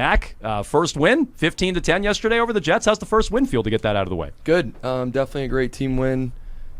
Mac, first win, 15-10 yesterday over the Jets. How's the first win feel to get that out of the way? Good. Definitely a great team win.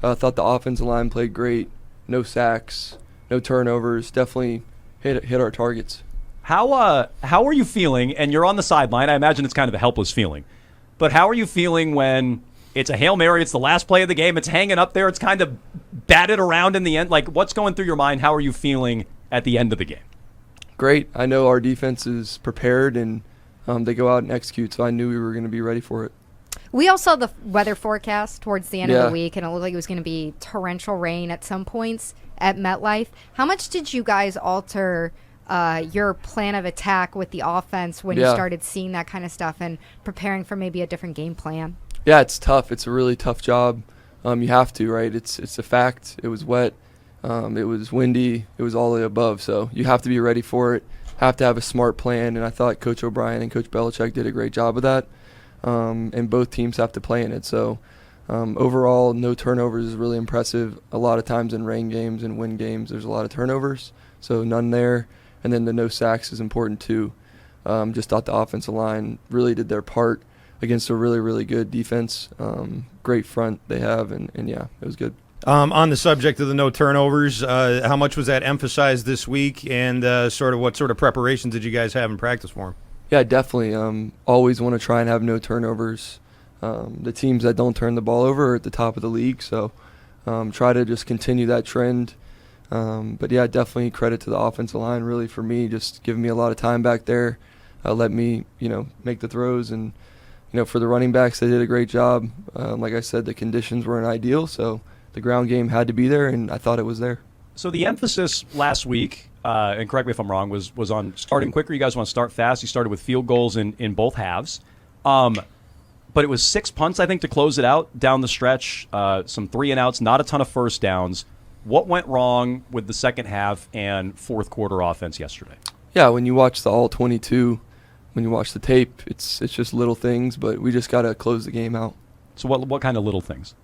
Thought the offensive line played great. No sacks, no turnovers. Definitely hit our targets. How are you feeling? And you're on the sideline. I imagine it's kind of a helpless feeling. But how are you feeling when it's a Hail Mary, it's the last play of the game, it's hanging up there, it's kind of batted around in the end? Like, what's going through your mind? How are you feeling at the end of the game? Great. I know our defense is prepared, and they go out and execute, so I knew we were going to be ready for it. We all saw the weather forecast towards the end of the week, and it looked like it was going to be torrential rain at some points at MetLife. How much did you guys alter your plan of attack with the offense when you started seeing that kind of stuff and preparing for maybe a different game plan? Yeah, it's tough. It's a really tough job. You have to, right? It's a fact. It was wet. It was windy. It was all the above. So you have to be ready for it. Have to have a smart plan. And I thought Coach O'Brien and Coach Belichick did a great job of that. And both teams have to play in it. So overall, no turnovers is really impressive. A lot of times in rain games and wind games, there's a lot of turnovers. So none there. And then the no sacks is important too. Just thought the offensive line really did their part against a really, really good defense. Great front they have. And yeah, it was good. On the subject of the no turnovers, how much was that emphasized this week, and what sort of preparations did you guys have in practice for them? Yeah, definitely. Always want to try and have no turnovers. The teams that don't turn the ball over are at the top of the league, so try to just continue that trend. But yeah, definitely credit to the offensive line, really, for me, just giving me a lot of time back there, let me, make the throws. And, for the running backs, they did a great job. Like I said, the conditions weren't ideal, so the ground game had to be there, and I thought it was there. So the emphasis last week, and correct me if I'm wrong, was on starting quicker. You guys want to start fast. You started with field goals in both halves. But it was 6 punts, I think, to close it out down the stretch, some 3-and-outs, not a ton of first downs. What went wrong with the second half and fourth quarter offense yesterday? Yeah, when you watch the all-22, when you watch the tape, it's just little things, but we just got to close the game out. So what kind of little things?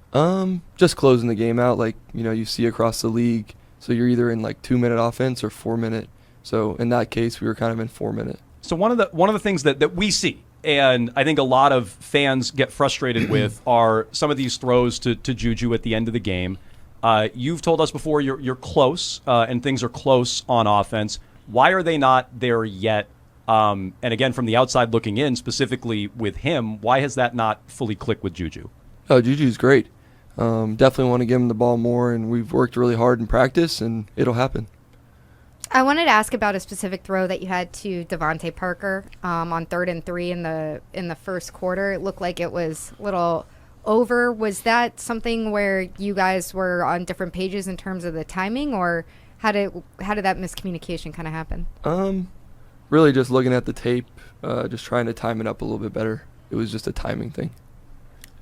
Just closing the game out, like, you see across the league. So you're either in like 2-minute offense or 4-minute. So in that case, we were kind of in 4-minute. So one of the things that we see, and I think a lot of fans get frustrated with, are some of these throws to Juju at the end of the game. You've told us before you're close, and things are close on offense. Why are they not there yet? And again, from the outside looking in, specifically with him, why has that not fully clicked with Juju? Oh, Juju's great. Definitely want to give him the ball more, and we've worked really hard in practice, and it'll happen. I wanted to ask about a specific throw that you had to Devontae Parker on 3rd and 3 in the first quarter. It looked like it was a little over. Was that something where you guys were on different pages in terms of the timing, or how did that miscommunication kind of happen? Really just looking at the tape, just trying to time it up a little bit better. It was just a timing thing.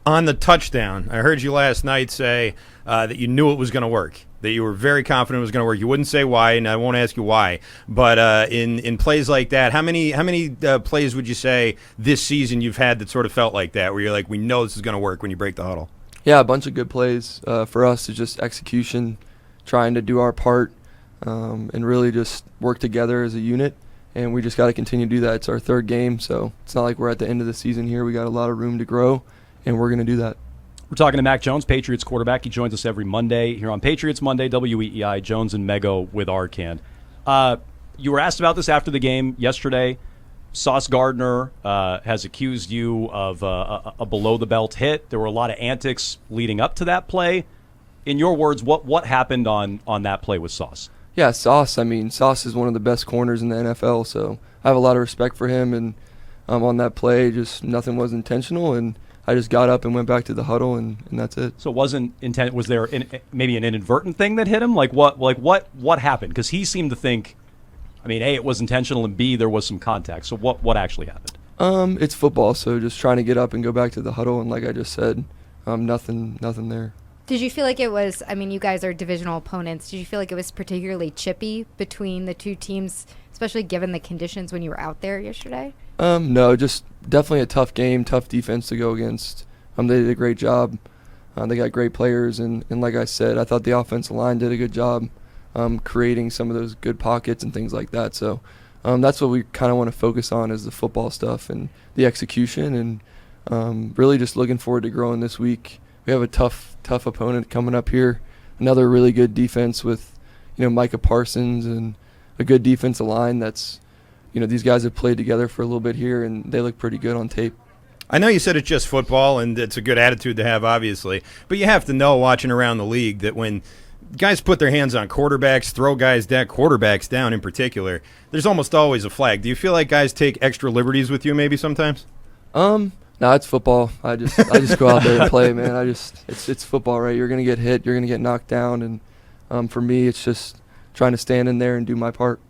On the touchdown, I heard you last night say that you knew it was going to work, that you were very confident it was going to work. You wouldn't say why, and I won't ask you why. But in plays like that, how many plays would you say this season you've had that sort of felt like that, where you're like, we know this is going to work when you break the huddle? Yeah, a bunch of good plays. For us, it's just execution, trying to do our part, and really just work together as a unit. And we just got to continue to do that. It's our 3rd game, so it's not like we're at the end of the season here. We got a lot of room to grow, and we're going to do that. We're talking to Mac Jones, Patriots quarterback. He joins us every Monday here on Patriots Monday, WEEI, Jones and Mego with Arcand. You were asked about this after the game yesterday. Sauce Gardner has accused you of a below-the-belt hit. There were a lot of antics leading up to that play. In your words, what happened on that play with Sauce? Yeah, Sauce. I mean, Sauce is one of the best corners in the NFL, so I have a lot of respect for him. And on that play, just nothing was intentional, and I just got up and went back to the huddle, and that's it. So it wasn't intent. Was there maybe an inadvertent thing that hit him? What happened? Because he seemed to think, A, it was intentional, and B, there was some contact. So what actually happened? It's football, so just trying to get up and go back to the huddle, and like I just said, nothing there. Did you feel like it was, you guys are divisional opponents, did you feel like it was particularly chippy between the two teams, especially given the conditions when you were out there yesterday? No, just definitely a tough game, tough defense to go against. They did a great job. They got great players, and like I said, I thought the offensive line did a good job creating some of those good pockets and things like that. So that's what we kind of want to focus on, is the football stuff and the execution, and really just looking forward to growing this week. We have a tough opponent coming up here. Another really good defense with, Micah Parsons, and a good defensive line that's, these guys have played together for a little bit here, and they look pretty good on tape. I know you said it's just football, and it's a good attitude to have, obviously. But you have to know, watching around the league, that when guys put their hands on quarterbacks, throw guys down, quarterbacks down in particular, there's almost always a flag. Do you feel like guys take extra liberties with you maybe sometimes? No, it's football. I just go out there and play, man. It's football, right? You're gonna get hit, you're gonna get knocked down, and for me, it's just trying to stand in there and do my part.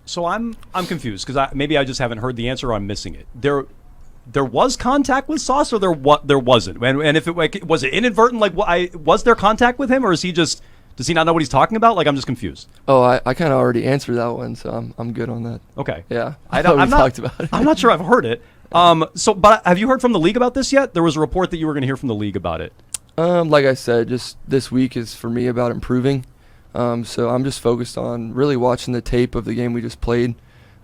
So I'm confused because maybe I just haven't heard the answer, or I'm missing it. There was contact with Sauce, or there wasn't? And if it was it inadvertent, was there contact with him, or is he just, does he not know what he's talking about? I'm just confused. Oh, I kind of already answered that one, so I'm good on that. Okay. Yeah, I'm talked about it. I'm not sure I've heard it. But have you heard from the league about this yet? There was a report that you were going to hear from the league about it. Like I said, just this week is for me about improving. So I'm just focused on really watching the tape of the game we just played,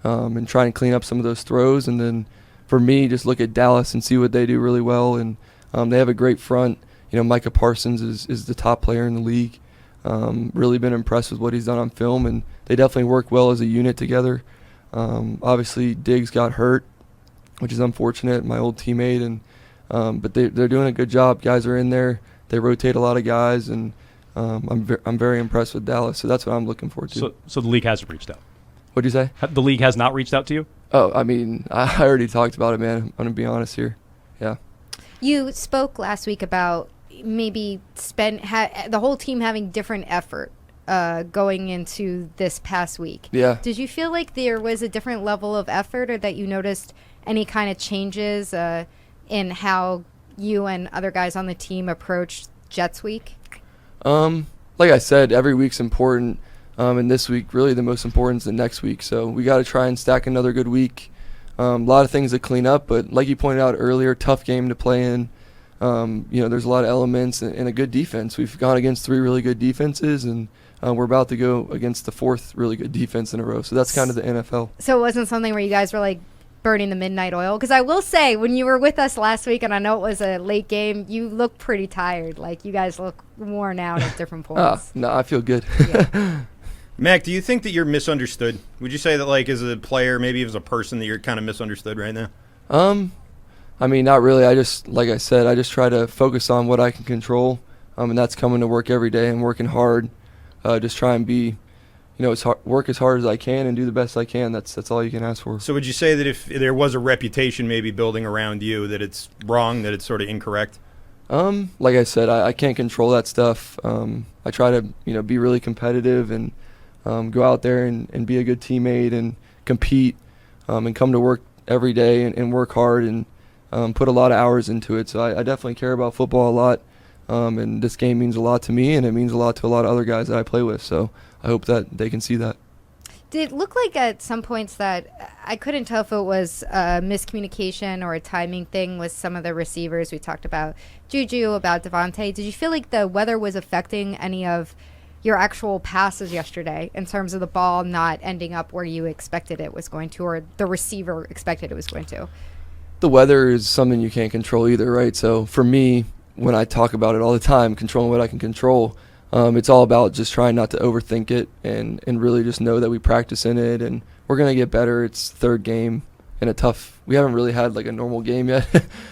and trying to clean up some of those throws. And then for me, just look at Dallas and see what they do really well. And they have a great front. Micah Parsons is the top player in the league. Really been impressed with what he's done on film, and they definitely work well as a unit together. Obviously, Diggs got hurt, which is unfortunate, my old teammate, and but they're doing a good job. Guys are in there. They rotate a lot of guys, and I'm very impressed with Dallas. So that's what I'm looking forward to. So the league hasn't reached out. What'd you say? The league has not reached out to you? Oh, I mean, I already talked about it, man. I'm gonna be honest here. Yeah. You spoke last week about maybe the whole team having different effort going into this past week. Yeah. Did you feel like there was a different level of effort, or that you noticed any kind of changes in how you and other guys on the team approached Jets week? Like I said, every week's important, and this week really the most important is the next week. So we got to try and stack another good week. A lot of things to clean up, but like you pointed out earlier, tough game to play in. There's a lot of elements and a good defense. We've gone against 3 really good defenses, and we're about to go against the 4th really good defense in a row. So that's kind of the NFL. So it wasn't something where you guys were like burning the midnight oil? Because I will say, when you were with us last week, and I know it was a late game, you look pretty tired. Like, you guys look worn out at different points. No, I feel good. Yeah. Mac, do you think that you're misunderstood? Would you say that, like, as a player, maybe as a person, that you're kind of misunderstood right now? I mean, not really. Like I said, I just try to focus on what I can control, and that's coming to work every day and working hard. Just try and be, work as hard as I can and do the best I can. That's all you can ask for. So would you say that if there was a reputation maybe building around you, that it's wrong, that it's sort of incorrect? Like I said, I can't control that stuff. I try to, be really competitive and go out there and be a good teammate and compete, and come to work every day and work hard and put a lot of hours into it. So I definitely care about football a lot, and this game means a lot to me, and it means a lot to a lot of other guys that I play with. So I hope that they can see that. Did it look like at some points that I couldn't tell if it was a miscommunication or a timing thing with some of the receivers? We talked about Juju, about Devontae. Did you feel like the weather was affecting any of your actual passes yesterday in terms of the ball not ending up where you expected it was going to, or the receiver expected it was going to? The weather is something you can't control either, right? So for me, when I talk about it all the time, controlling what I can control, it's all about just trying not to overthink it and really just know that we practice in it and we're going to get better. It's third game and we haven't really had like a normal game yet.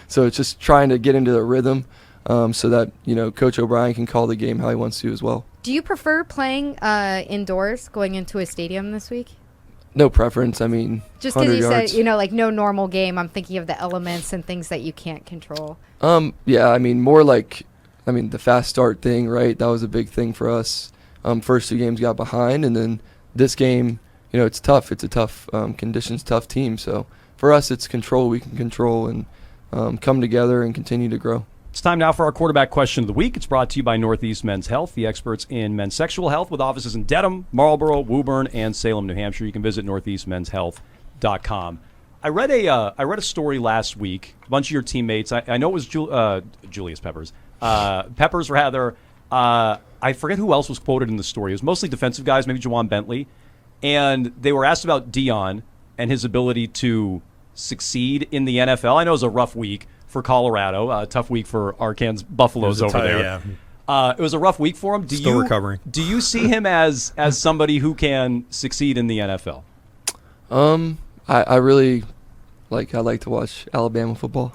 So it's just trying to get into the rhythm, so that, Coach O'Brien can call the game how he wants to as well. Do you prefer playing indoors going into a stadium this week? No preference. I mean, just because you yards. said, like no normal game, I'm thinking of the elements and things that you can't control. Yeah, I mean, more like, the fast start thing, right? That was a big thing for us. First 2 games got behind, and then this game, it's tough. It's a tough conditions, tough team. So for us, it's control. We can control and come together and continue to grow. It's time now for our quarterback question of the week. It's brought to you by Northeast Men's Health, the experts in men's sexual health, with offices in Dedham, Marlboro, Woburn, and Salem, New Hampshire. You can visit northeastmenshealth.com. I read a story last week. A bunch of your teammates. I know it was Julius Peppers. Peppers, rather. I forget who else was quoted in the story. It was mostly defensive guys, maybe Jawan Bentley. And they were asked about Dion, and his ability to succeed in the NFL? I know it was a rough week for Colorado, a tough week for Arcand's Buffaloes over there. Yeah. It was a rough week for him. Still recovering. Do you see him as somebody who can succeed in the NFL? I really I like to watch Alabama football.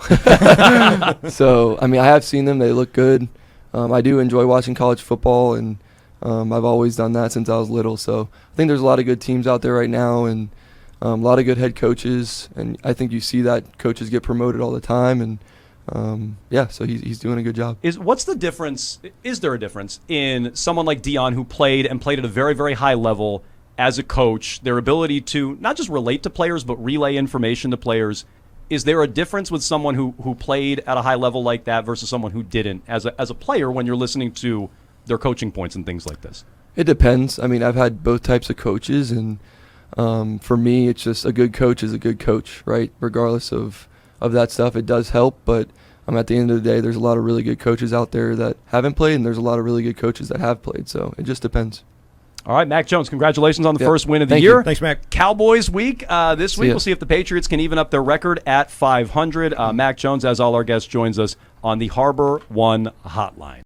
So, I mean, I have seen them. They look good. I do enjoy watching college football, and I've always done that since I was little. So I think there's a lot of good teams out there right now, and a lot of good head coaches. And I think you see that coaches get promoted all the time. And, so he's doing a good job. What's the difference? Is there a difference in someone like Deion who played at a very, very high level as a coach, their ability to not just relate to players but relay information to players? Is there a difference with someone who played at a high level like that versus someone who didn't as a player when you're listening to their coaching points and things like this? It depends. I mean, I've had both types of coaches, and for me, it's just a good coach is a good coach, right? Regardless of that stuff, it does help, but at the end of the day, there's a lot of really good coaches out there that haven't played, and there's a lot of really good coaches that have played, so it just depends. All right, Mac Jones, congratulations on the first win of the Thank year. you. Thanks, Mac. Cowboys week this week. We'll see if the Patriots can even up their record at 500. Mac Jones, as all our guests, joins us on the Harbor One Hotline.